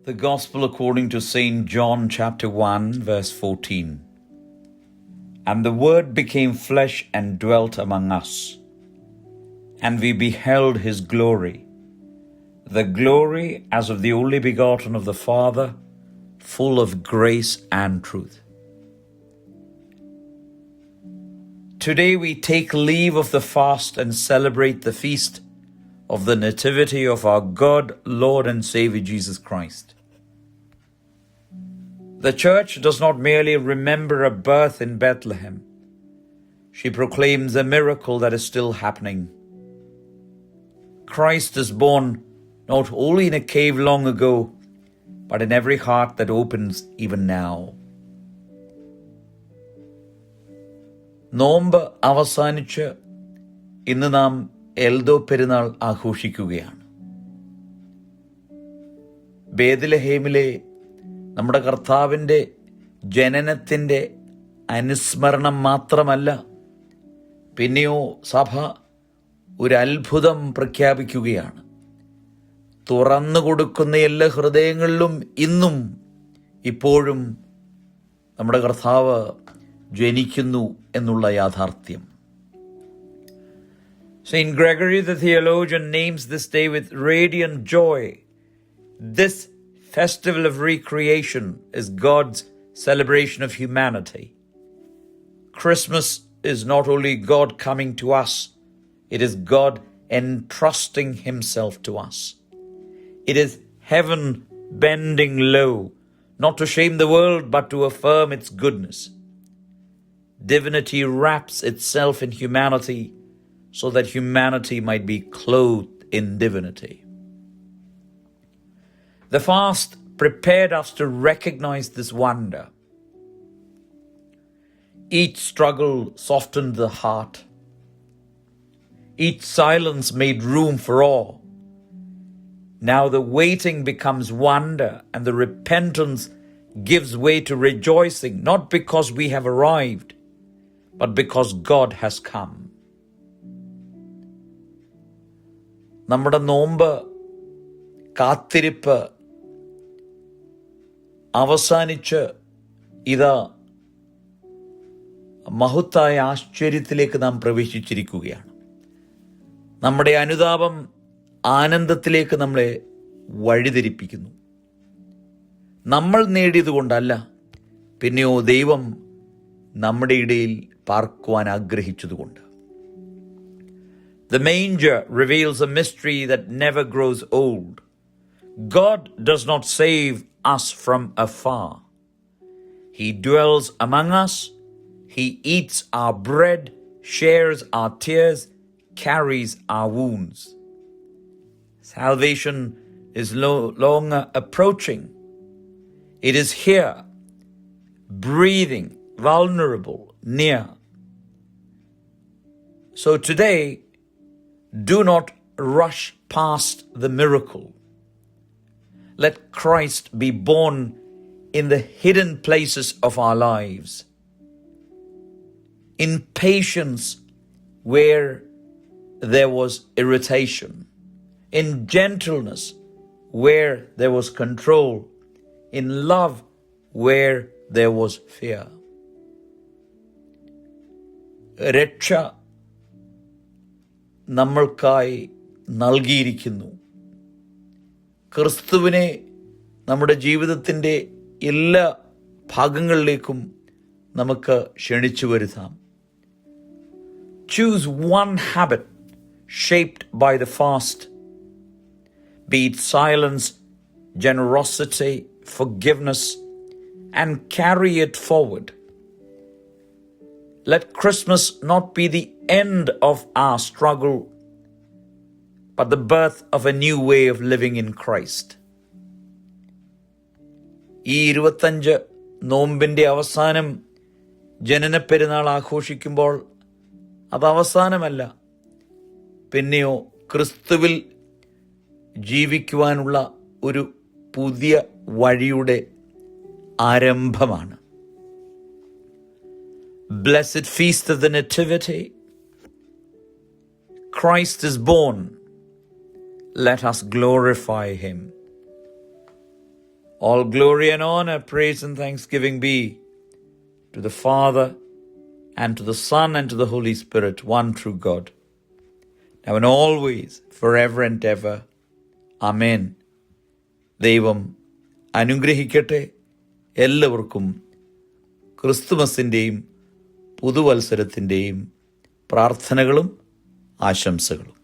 The Gospel according to St. John chapter 1 verse 14. And the Word became flesh and dwelt among us, and we beheld his glory, the glory as of the only begotten of the Father, full of grace and truth. Today we take leave of the fast and celebrate the feast of the Nativity of our God, Lord and Savior Jesus Christ. The Church does not merely remember a birth in Bethlehem. She proclaims a miracle that is still happening. Christ is born not only in a cave long ago, but in every heart that opens even now. നോമ്പ് അവസാനിച്ച് ഇന്ന് നാം എൽദോ പെരുന്നാൾ ആഘോഷിക്കുകയാണ്. ബേത്ലഹേമിലെ നമ്മുടെ കർത്താവിൻ്റെ ജനനത്തിൻ്റെ അനുസ്മരണം മാത്രമല്ല, പിന്നെയോ സഭ ഒരു അത്ഭുതം പ്രഖ്യാപിക്കുകയാണ്. തുറന്നു കൊടുക്കുന്ന എല്ലാ ഹൃദയങ്ങളിലും ഇന്നും ഇപ്പോഴും നമ്മുടെ കർത്താവ് ജനിക്കുന്നു എന്നുള്ള യാഥാർത്ഥ്യം. Saint Gregory the theologian names this day with radiant joy. This festival of recreation is God's celebration of humanity. Christmas is not only God coming to us, it is God entrusting himself to us. It is heaven bending low, not to shame the world, but to affirm its goodness. Divinity wraps itself in humanity so that humanity might be clothed in divinity. The fast prepared us to recognize this wonder. Each struggle softened the heart. Each silence made room for awe. Now the waiting becomes wonder, and the repentance gives way to rejoicing, not because we have arrived, but because God has come. നമ്മുടെ നോമ്പ്, കാത്തിരിപ്പ് അവസാനിച്ച് ഇതാ മഹത്തായ ആശ്ചര്യത്തിലേക്ക് നാം പ്രവേശിച്ചിരിക്കുകയാണ്. നമ്മുടെ അനുതാപം ആനന്ദത്തിലേക്ക് നമ്മളെ വഴിതിരിപ്പിക്കുന്നു. നമ്മൾ നേടിയതുകൊണ്ടല്ല, പിന്നെയോ ദൈവം നമ്മുടെ ഇടയിൽ പാർക്കുവാൻ ആഗ്രഹിച്ചതുകൊണ്ട്. The manger reveals a mystery that never grows old. God does not save us from afar. He dwells among us. He eats our bread, shares our tears, carries our wounds. Salvation is no longer approaching. It is here, breathing, vulnerable, near. So today, do not rush past the miracle. Let Christ be born in the hidden places of our lives. In patience where there was irritation. In gentleness where there was control. In love where there was fear. രക്ഷ നമ്മൾക്കായി നൽകിയിരിക്കുന്നു. ക്രിസ്തുവിനെ നമ്മുടെ ജീവിതത്തിൻ്റെ എല്ലാ ഭാഗങ്ങളിലേക്കും നമുക്ക് ക്ഷണിച്ചു വരുത്താം. Choose one habit shaped by the fast, be it silence, generosity, forgiveness, and carry it forward. Let Christmas not be the end of our struggle, but the birth of a new way of living in Christ. ഈ 25 നോമ്പിൻ്റെ അവസാനം ജനനപ്പെരുന്നാൾ ആഘോഷിക്കുമ്പോൾ അത് അവസാനമല്ല, പിന്നെയോ ക്രിസ്തുവിൽ ജീവിക്കുവാനുള്ള ഒരു പുതിയ വഴിയുടെ ആരംഭമാണ്. Blessed feast of the Nativity. Christ is born. Let us glorify him. All glory and honor, praise and thanksgiving be to the Father and to the Son and to the Holy Spirit, one true God, now and always, forever and ever. Amen. ദൈവം അനുഗ്രഹിക്കട്ടെ. എല്ലാവർക്കും ക്രിസ്തുമസിൻ്റെയും പുതുവത്സരത്തിൻ്റെയും പ്രാർത്ഥനകളും ആശംസകളും.